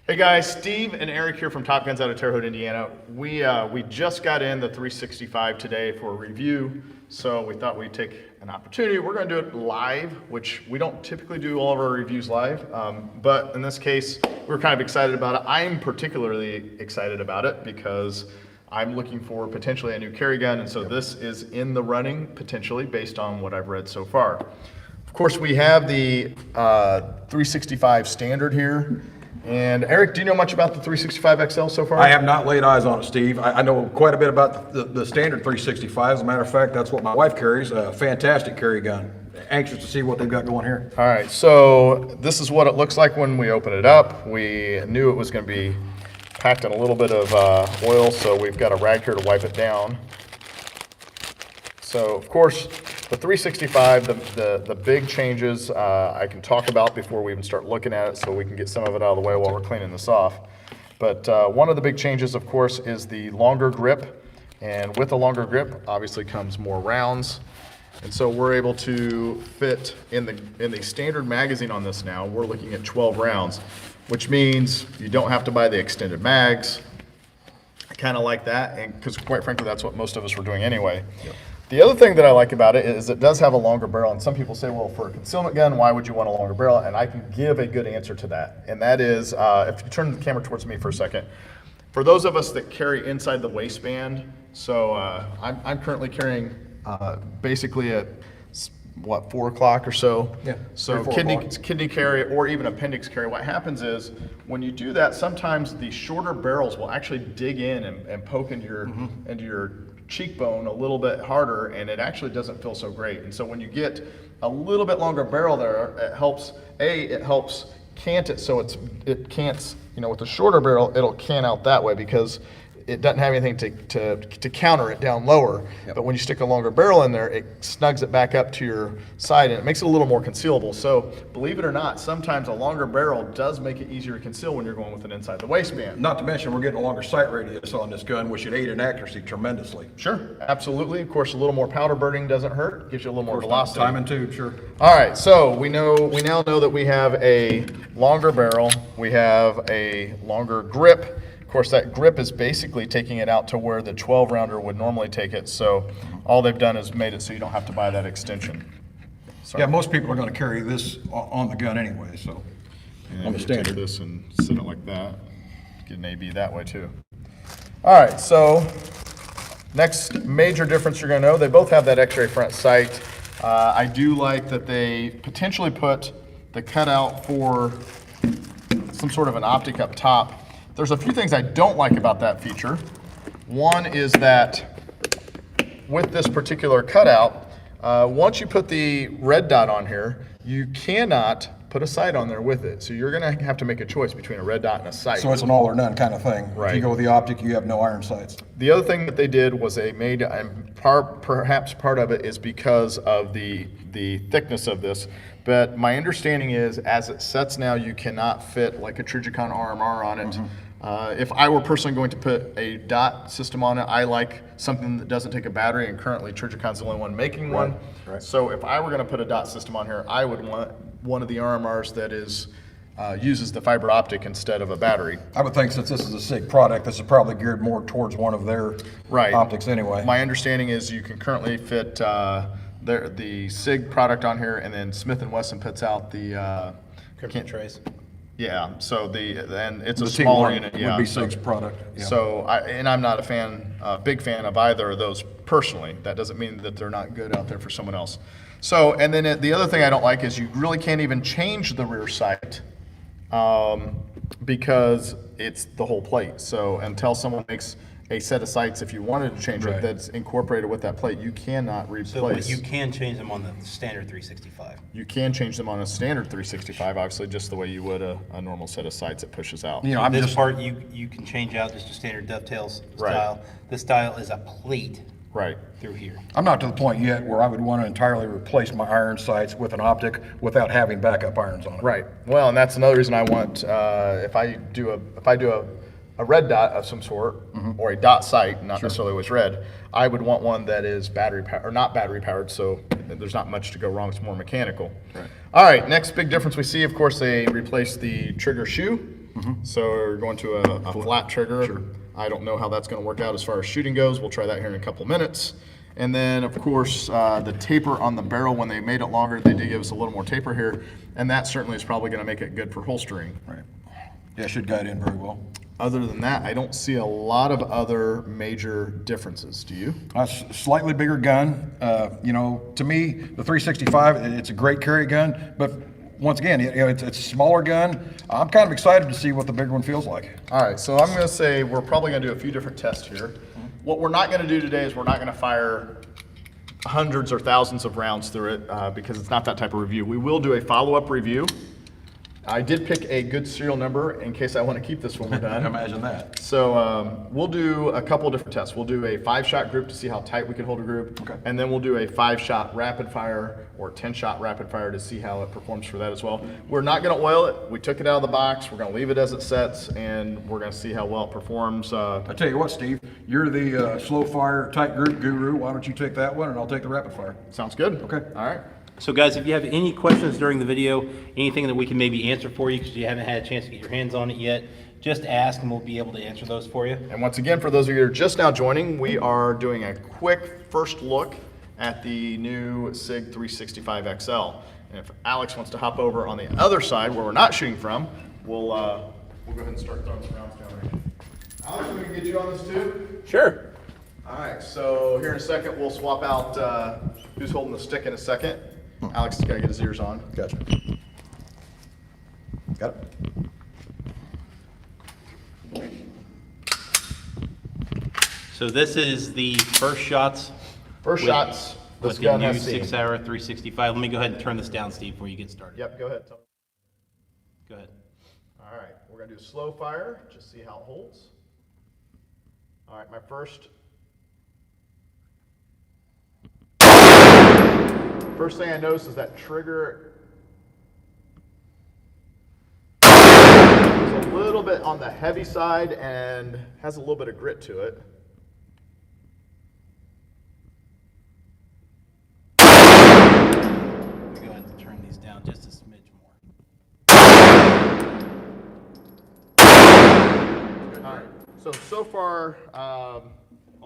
Hey guys, Steve and Eric here from Top Guns out of Terre Haute, Indiana. We just got in the 365 today for a review, so we thought we'd take an opportunity. We're going to do it live, which we don't typically do all of our reviews live, but in this case, we're kind of excited about it. I'm particularly excited about it because I'm looking for potentially a new carry gun, and so this is in the running potentially based on what I've read so far. Of course, we have the 365 standard here. And Eric, do you know much about the 365 XL so far? I have not laid eyes on it, Steve. I know quite a bit about the standard 365. As a matter of fact, that's what my wife carries, a fantastic carry gun. Anxious to see what they've got going here. All right, so this is what it looks like when we open it up. We knew it was going to be packed in a little bit of oil, so we've got a rag here to wipe it down. So, of course, the 365, the big changes I can talk about before we even start looking at it, so we can get some of it out of the way while we're cleaning this off. But one of the big changes, of course, is the longer grip. And with the longer grip, obviously comes more rounds. And so we're able to fit in the standard magazine on this now, we're looking at 12 rounds, which means you don't have to buy the extended mags. I kind of like that, and because quite frankly, that's what most of us were doing anyway. Yep. The other thing that I like about it is it does have a longer barrel, and some people say, well, for a concealment gun, why would you want a longer barrel? And I can give a good answer to that, and that is, if you turn the camera towards me for a second, for those of us that carry inside the waistband, so I'm currently carrying basically at, what, 4 o'clock or so? Yeah. So kidney carry or even appendix carry, what happens is when you do that, sometimes the shorter barrels will actually dig in and poke into your cheekbone a little bit harder, and it actually doesn't feel so great. And so when you get a little bit longer barrel there, it helps cant it so it cants, with the shorter barrel, it'll cant out that way because it doesn't have anything to counter it down lower. Yep. But when you stick a longer barrel in there, it snugs it back up to your side and it makes it a little more concealable. So believe it or not, sometimes a longer barrel does make it easier to conceal when you're going with it inside the waistband. Not to mention we're getting a longer sight radius on this gun, which should aid in accuracy tremendously. Sure, absolutely. Of course, a little more powder burning doesn't hurt. Gives you a little more velocity. Time and tube, sure. All right, so we now know that we have a longer barrel. We have a longer grip. Of course, that grip is basically taking it out to where the 12 rounder would normally take it. So all they've done is made it so you don't have to buy that extension. Sorry. Yeah, most people are going to carry this on the gun anyway, so and on the standard. Take this and sit it like that. Get an AB that way too. All right, so next major difference you're going to know, they both have that X-ray front sight. I do like that they potentially put the cutout for some sort of an optic up top. There's a few things I don't like about that feature. One is that with this particular cutout, once you put the red dot on here, you cannot put a sight on there with it. So you're gonna have to make a choice between a red dot and a sight. So it's an all or none kind of thing. Right. If you go with the optic, you have no iron sights. The other thing that they did was they made, and perhaps part of it is because of the thickness of this, but my understanding is as it sets now, you cannot fit like a Trijicon RMR on it. Mm-hmm. If I were personally going to put a dot system on it, I like something that doesn't take a battery, and currently Trijicon's the only one making one. Right. So if I were going to put a dot system on here, I would want one of the RMRs that is uses the fiber optic instead of a battery. I would think since this is a SIG product, this is probably geared more towards one of their optics anyway. My understanding is you can currently fit the SIG product on here, and then Smith & Wesson puts out the Crimson Trace. Yeah, so and it's a The smaller T1 unit. would Yeah, be SIG's product. Yeah. So I'm not a big fan of either of those personally. That doesn't mean that they're not good out there for someone else. So, and then the other thing I don't like is you really can't even change the rear sight because it's the whole plate. So until someone makes a set of sights, if you wanted to change it, that's incorporated with that plate, you cannot replace. So but you can change them on the standard 365. You can change them on a standard 365, obviously, just the way you would a normal set of sights that pushes out. You know, This part you can change out just a standard dovetails style. This style is a plate through here. I'm not to the point yet where I would want to entirely replace my iron sights with an optic without having backup irons on it. Right. Well, and that's another reason I want if I do a red dot of some sort or a dot sight, not necessarily always red, I would want one that is battery powered or not battery powered, so there's not much to go wrong. It's more mechanical. Right. All right. Next big difference we see, of course, they replaced the trigger shoe. So we're going to a flat trigger. I don't know how that's going to work out as far as shooting goes. We'll try that here in a couple minutes. And then, of course, the taper on the barrel, when they made it longer, they did give us a little more taper here, and that certainly is probably going to make it good for holstering. Right. Yeah, it should guide in very well. Other than that, I don't see a lot of other major differences. Do you? A slightly bigger gun. You know, to me, the 365, it's a great carry gun, but once again, you know, it's a smaller gun. I'm kind of excited to see what the bigger one feels like. All right, so I'm going to say we're probably going to do a few different tests here. What we're not going to do today is we're not going to fire hundreds or thousands of rounds through it because it's not that type of review. We will do a follow-up review. I did pick a good serial number in case I want to keep this when we're done. Imagine that. So we'll do a couple of different tests. We'll do a 5-shot group to see how tight we can hold a group. Okay. And then we'll do a 5-shot rapid fire or 10-shot rapid fire to see how it performs for that as well. We're not going to oil it. We took it out of the box. We're going to leave it as it sets, and we're going to see how well it performs. I tell you what, Steve, you're the slow fire tight group guru. Why don't you take that one and I'll take the rapid fire. Sounds good. Okay. All right. So guys, if you have any questions during the video, anything that we can maybe answer for you because you haven't had a chance to get your hands on it yet, just ask and we'll be able to answer those for you. And once again, for those of you who are just now joining, we are doing a quick first look at the new SIG 365 XL. And if Alex wants to hop over on the other side where we're not shooting from, we'll go ahead and start throwing some rounds down range. Alex, we can get you on this too? Sure. All right, so here in a second, we'll swap out who's holding the stick in a second. Alex has got to get his ears on. Gotcha. Got it. So this is the first shots. First shots, this With the gun new has seen. 6-hour 365. Let me go ahead and turn this down, Steve, before you get started. Yep, go ahead. Go ahead. All right, we're gonna do slow fire, just see how it holds. All right, my first thing I noticed is that trigger is a little bit on the heavy side and has a little bit of grit to it. Let me go ahead and turn these down just a smidge more. All right, so far, I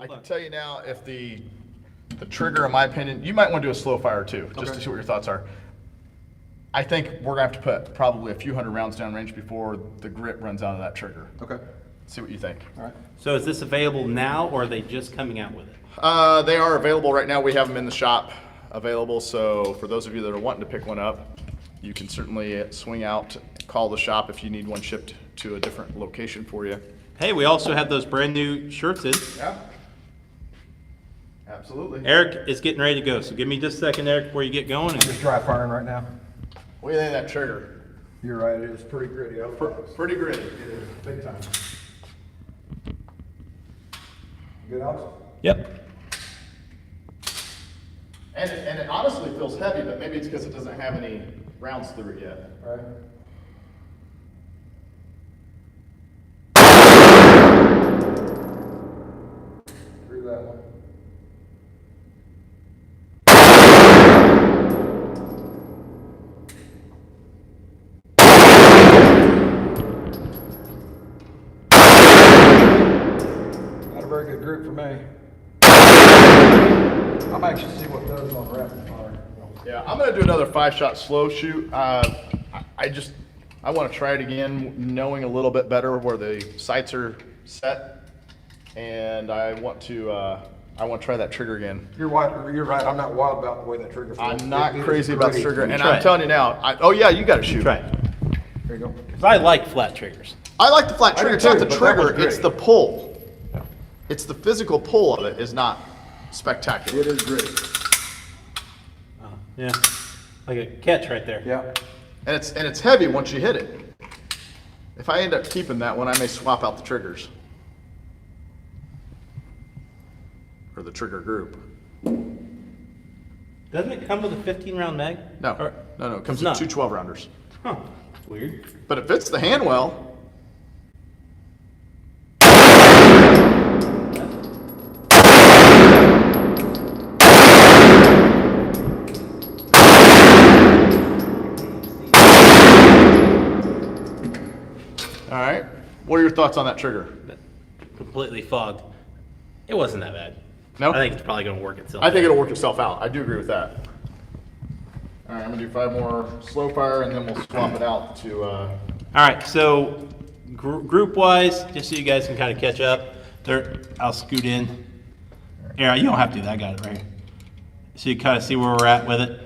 can tell you now if the trigger, in my opinion, you might want to do a slow fire too, just to see what your thoughts are. I think we're gonna have to put probably a few hundred rounds down range before the grit runs out of that trigger. Okay. See what you think. All right. So is this available now, or are they just coming out with it? They are available right now. We have them in the shop available. So for those of you that are wanting to pick one up, you can certainly swing out, call the shop if you need one shipped to a different location for you. Hey, we also have those brand new shirts in. Yeah. Absolutely. Eric is getting ready to go, so give me just a second, Eric, before you get going. And Just dry firing right now. What do you think of that trigger? You're right, it is pretty gritty. Pretty gritty. It is, big time. Good, Alex? Yep. And it honestly feels heavy, but maybe it's because it doesn't have any rounds through it yet. All right. Through that one. Not a very good group for me. I'm anxious to see what does on rapid fire. Yeah, I'm gonna do another 5-shot slow shoot. I want to try it again, knowing a little bit better where the sights are set, and I want to try that trigger again. You're right. I'm not wild about the way that trigger feels. I'm not It is crazy about the gritty. trigger, and Try I'm it. telling you now. Oh yeah, you got to shoot. Try it. There you go. 'Cause I like flat triggers. I like the flat trigger. do It's not too, the but that one's trigger; gritty. it's the pull. It's the physical pull of it is not spectacular. It is gritty. Yeah. Like a catch right there. Yeah. And it's heavy once you hit it. If I end up keeping that one, I may swap out the triggers. Or the trigger group. Doesn't it come with a 15-round mag? No, Or- no, it comes It's with not. 2 12-rounders. Huh. Weird. But it fits the hand well. All right. What are your thoughts on that trigger? Completely fogged. It wasn't that bad. No? I think it's probably going to work itself. I think it'll work itself out. I do agree with that. All right, I'm gonna do 5 more slow fire, and then we'll swap it out to. All right, so group-wise, just so you guys can kind of catch up, I'll scoot in. Yeah, you don't have to do that. I got it right here. So you kind of see where we're at with it.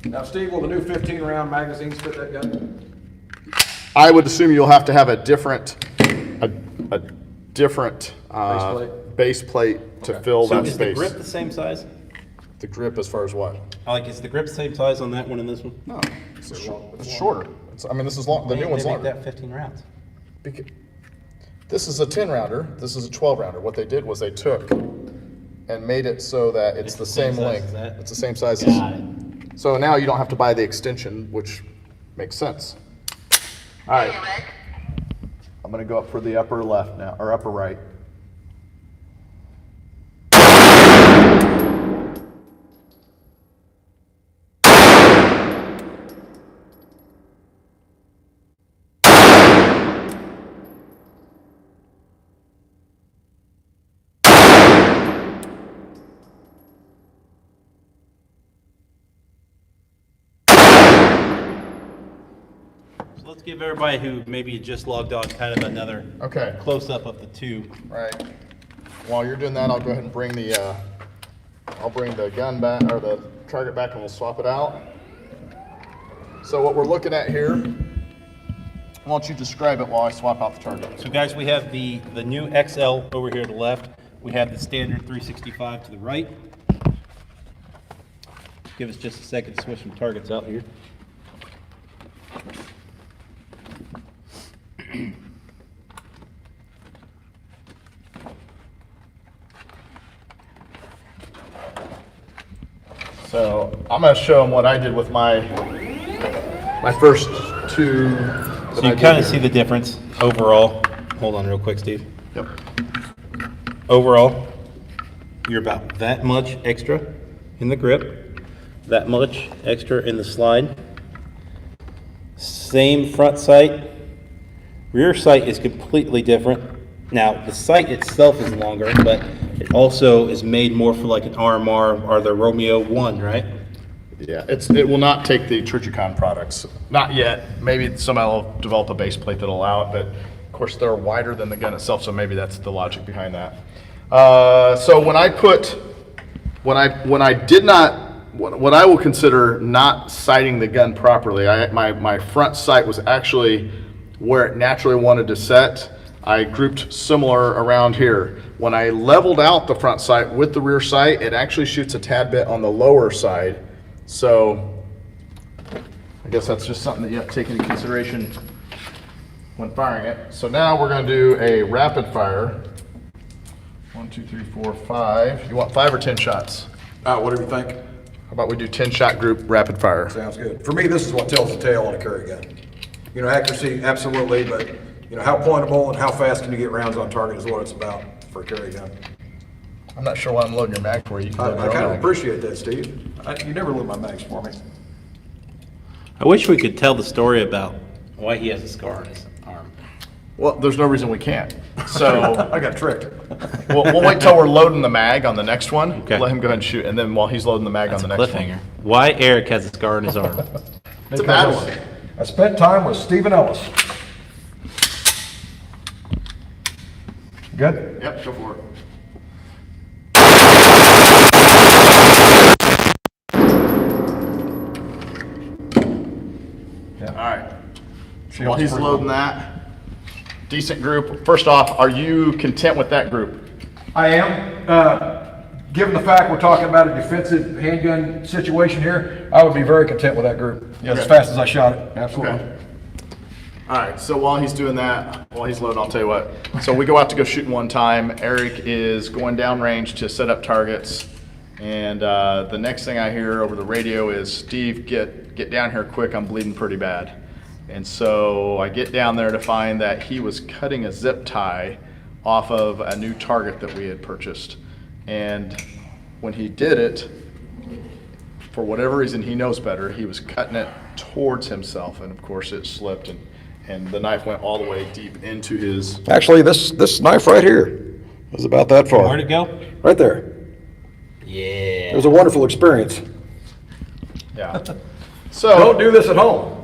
Now, Steve, will the new 15-round magazines fit that gun? I would assume you'll have to have a different, a different base plate to fill So that is the space. grip the same size? The grip as far as what? Is the grip the same size on that one and this one? No, it's shorter. I mean, this is long. The new one's They make longer. that 15 rounds. This is a 10-rounder. This is a 12-rounder. What they did was they took and made it so that it's the same size length. as that? It's the same size. Got it. So now you don't have to buy the extension, which makes sense. All right. I'm gonna go up for the upper left now, or upper right. So let's give everybody who maybe just logged on kind of another Okay. close-up of the two. Right. While you're doing that, I'll go ahead and bring the, I'll bring the gun back, or the target back, and we'll swap it out. So what we're looking at here, why don't you describe it while I swap out the target? So guys, we have the new XL over here to the left. We have the standard 365 to the right. Give us just a second to switch some targets out here. So I'm going to show them what I did with my first two. So you kind of see the difference overall. Hold on real quick, Steve. Yep. Overall, you're about that much extra in the grip, that much extra in the slide. Same front sight. Rear sight is completely different. Now, the sight itself is longer, but it also is made more for like an RMR or the Romeo 1, right? Yeah, it will not take the Trijicon products. Not yet. Maybe somebody will develop a base plate that'll allow it, but of course they're wider than the gun itself, so maybe that's the logic behind that. So when I did not, what I will consider not sighting the gun properly, my front sight was actually where it naturally wanted to set. I grouped similar around here. When I leveled out the front sight with the rear sight, it actually shoots a tad bit on the lower side. So I guess that's just something that you have to take into consideration when firing it. So now we're going to do a rapid fire. 1, 2, 3, 4, 5. You want 5 or 10 shots? Whatever you think. How about we do 10-shot group rapid fire? Sounds good. For me, this is what tells the tale on a carry gun. You know, accuracy, absolutely, but you know, how pointable and how fast can you get rounds on target is what it's about for a carry gun. I'm not sure why I'm loading your mag for you. You can load I your kind own of mag. appreciate that, Steve. You never load my mags for me. I wish we could tell the story about why he has a scar on his arm. Well, there's no reason we can't. So I got tricked. we'll wait till we're loading the mag on the next one. Okay. Let him go ahead and shoot, and then while he's loading the mag That's on a the next cliffhanger. one. Why Eric has a scar on his arm. It's a bad one. I spent time with Stephen Ellis. Good? Yep, go for it. All right. While he's loading that, decent group. First off, are you content with that group? I am. Given the fact we're talking about a defensive handgun situation here, I would be very content with that group. Yeah, as Okay. fast as I shot it, absolutely. Okay. All right, so while he's doing that, while he's loading, I'll tell you what. So we go out to go shooting one time. Eric is going downrange to set up targets. And the next thing I hear over the radio is, Steve, get down here quick, I'm bleeding pretty bad. And so I get down there to find that he was cutting a zip tie off of a new target that we had purchased. And when he did it, for whatever reason, he knows better, he was cutting it towards himself, and of course it slipped, and the knife went all the way deep into his. Actually, this knife right here is about that far. Where'd it go? Right there. Yeah. It was a wonderful experience. Yeah. Don't So, do this at home.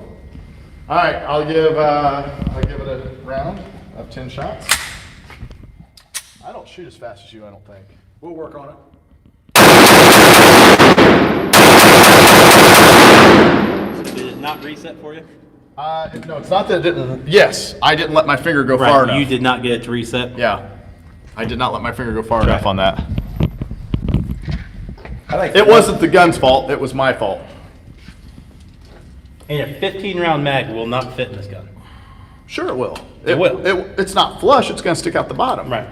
all right, I'll give it a round of 10 shots. I don't shoot as fast as you, I don't think. We'll work on it. Did it not reset for you? No, it's not that it didn't. Yes, I didn't let my finger go far enough. You did not get it to reset? Yeah, I did not let my finger go far enough on that. I think It wasn't the gun's fault, it was my fault. And a 15-round mag will not fit in this gun. Sure it will. It will. It's not flush, it's gonna stick out the bottom. Right.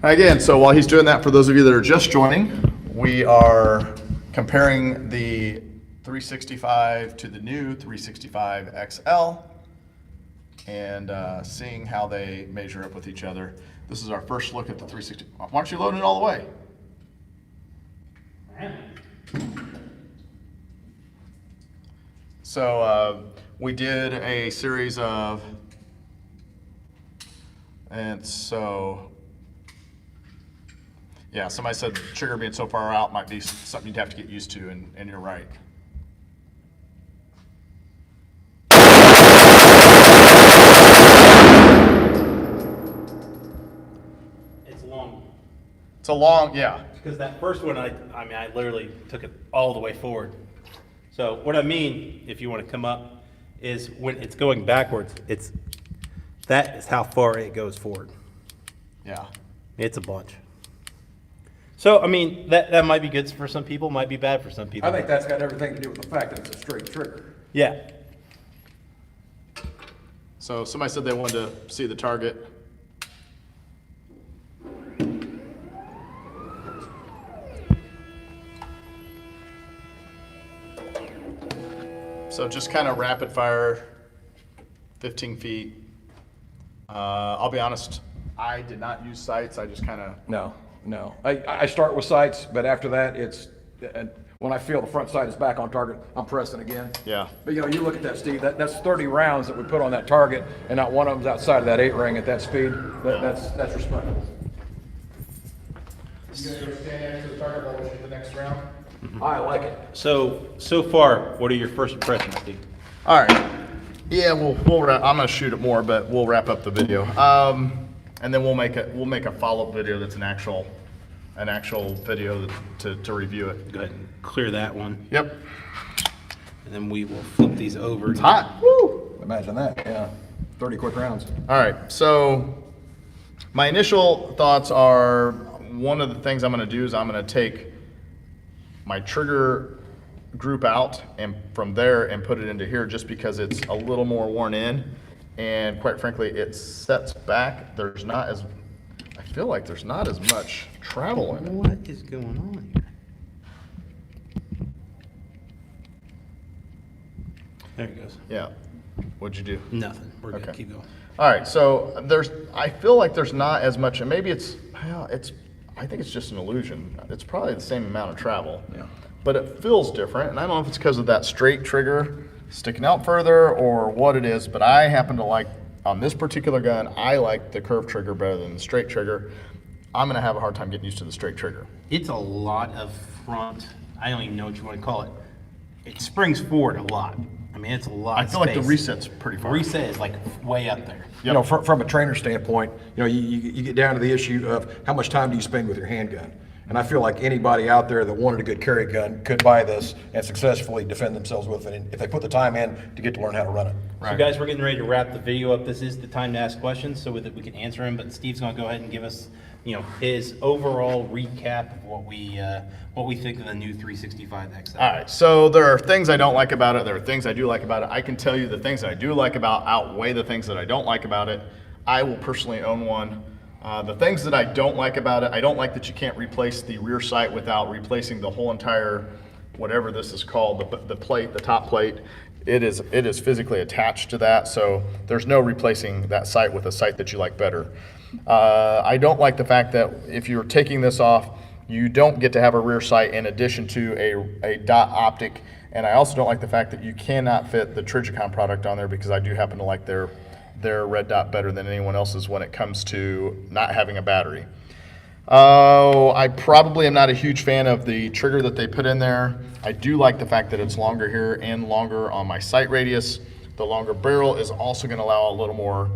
Again, so while he's doing that, for those of you that are just joining, we are comparing the 365 to the new 365 XL and seeing how they measure up with each other. This is our first look at the 360. Why don't you load it all the way? So we did a series of, and so, yeah, somebody said trigger being so far out might be something you'd have to get used to, and you're right. It's long. It's a long, yeah. Because that first one, I literally took it all the way forward. So what I mean, if you want to come up, is when it's going backwards, that is how far it goes forward. Yeah. It's a bunch. So, I mean, that might be good for some people, might be bad for some people. I think that's got everything to do with the fact that it's a straight trigger. Yeah. So somebody said they wanted to see the target. So just kind of rapid fire, 15 feet. I'll be honest, I did not use sights. I just kind of. No. I start with sights, but after that, when I feel the front sight is back on target, I'm pressing again. Yeah. But you look at that, Steve, that's 30 rounds that we put on that target, and not one of them's outside of that 8 ring at that speed. That's respectable. You gonna go stand next to the target while we shoot the next round? I like it. So far, what are your first impressions, Steve? All right. Yeah, I'm gonna shoot it more, but we'll wrap up the video. And then we'll make a follow-up video that's an actual video to review it. Go ahead and clear that one. Yep. And then we will flip these over. It's hot. Woo! Imagine that, yeah. 30 quick rounds. All right. So my initial thoughts are, one of the things I'm gonna do is I'm gonna take my trigger group out and from there and put it into here, just because it's a little more worn in. And quite frankly, it sets back. I feel like there's not as much travel in it. What is going on here? There it goes. Yeah. What'd you do? Nothing. We're good. Okay. Keep going. All right. So I feel like there's not as much, and maybe I think it's just an illusion. It's probably the same amount of travel. Yeah. But it feels different, and I don't know if it's because of that straight trigger sticking out further or what it is, but I happen to like, on this particular gun, I like the curved trigger better than the straight trigger. I'm gonna have a hard time getting used to the straight trigger. It's a lot of front. I don't even know what you want to call it. It springs forward a lot. I mean, it's a lot. I of feel like the space. reset's pretty far. Reset is like way up there. You know, from a trainer standpoint, you get down to the issue of how much time do you spend with your handgun. And I feel like anybody out there that wanted a good carry gun could buy this and successfully defend themselves with it if they put the time in to get to learn how to run it. So guys, we're getting ready to wrap the video up. This is the time to ask questions so that we can answer them. But Steve's going to go ahead and give us, his overall recap of what we think of the new 365 XL. All right, so there are things I don't like about it. There are things I do like about it. I can tell you the things that I do like about outweigh the things that I don't like about it. I will personally own one. The things that I don't like about it, I don't like that you can't replace the rear sight without replacing the whole entire, whatever this is called, the plate, the top plate. It is physically attached to that, so there's no replacing that sight with a sight that you like better. I don't like the fact that if you're taking this off, You don't get to have a rear sight in addition to a dot optic. And I also don't like the fact that you cannot fit the Trijicon product on there, because I do happen to like their red dot better than anyone else's when it comes to not having a battery. I probably am not a huge fan of the trigger that they put in there. I do like the fact that it's longer here and longer on my sight radius. The longer barrel is also going to allow a little more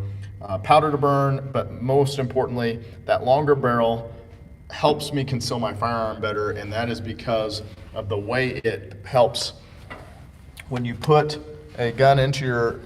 powder to burn, but most importantly, that longer barrel helps me conceal my firearm better, and that is because of the way it helps when you put a gun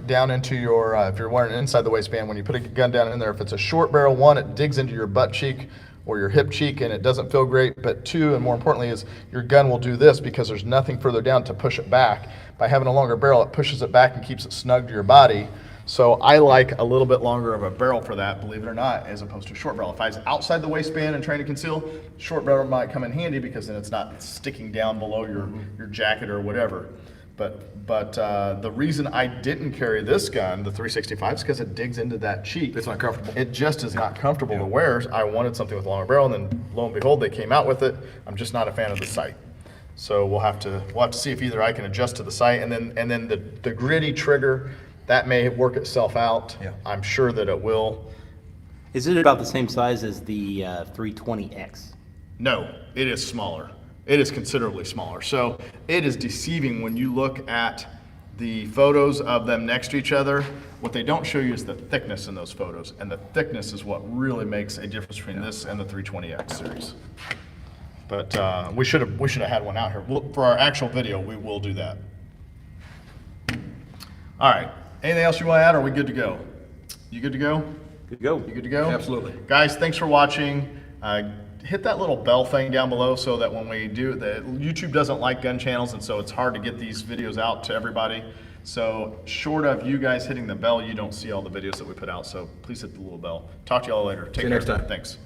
down into your, if you're wearing it inside the waistband, when you put a gun down in there, if it's a short barrel, one, it digs into your butt cheek or your hip cheek and it doesn't feel great, but two, and more importantly, is your gun will do this because there's nothing further down to push it back. By having a longer barrel, it pushes it back and keeps it snug to your body. So I like a little bit longer of a barrel for that, believe it or not, as opposed to a short barrel. If I was outside the waistband and trying to conceal, short barrel might come in handy because then it's not sticking down below your jacket or whatever. But the reason I didn't carry this gun, the 365, is because it digs into that cheek. It's not comfortable. It just is not comfortable to wear. I wanted something with a longer barrel, and then lo and behold, they came out with it. I'm just not a fan of the sight. So we'll have to see if either I can adjust to the sight, and then the gritty trigger, that may work itself out. Yeah. I'm sure that it will. Is it about the same size as the 320X? No, it is smaller. It is considerably smaller. So it is deceiving when you look at the photos of them next to each other. What they don't show you is the thickness in those photos, and the thickness is what really makes a difference between this and the 320X series. But we should have had one out here. For our actual video, we will do that. All right. Anything else you want to add, or are we good to go? You good to go? Good to go. You good to go? Absolutely. Guys, thanks for watching. Hit that little bell thing down below so that when we do, YouTube doesn't like gun channels, and so it's hard to get these videos out to everybody. So short of you guys hitting the bell, you don't see all the videos that we put out. So please hit the little bell. Talk to y'all later. Take care. See you next time. Thanks.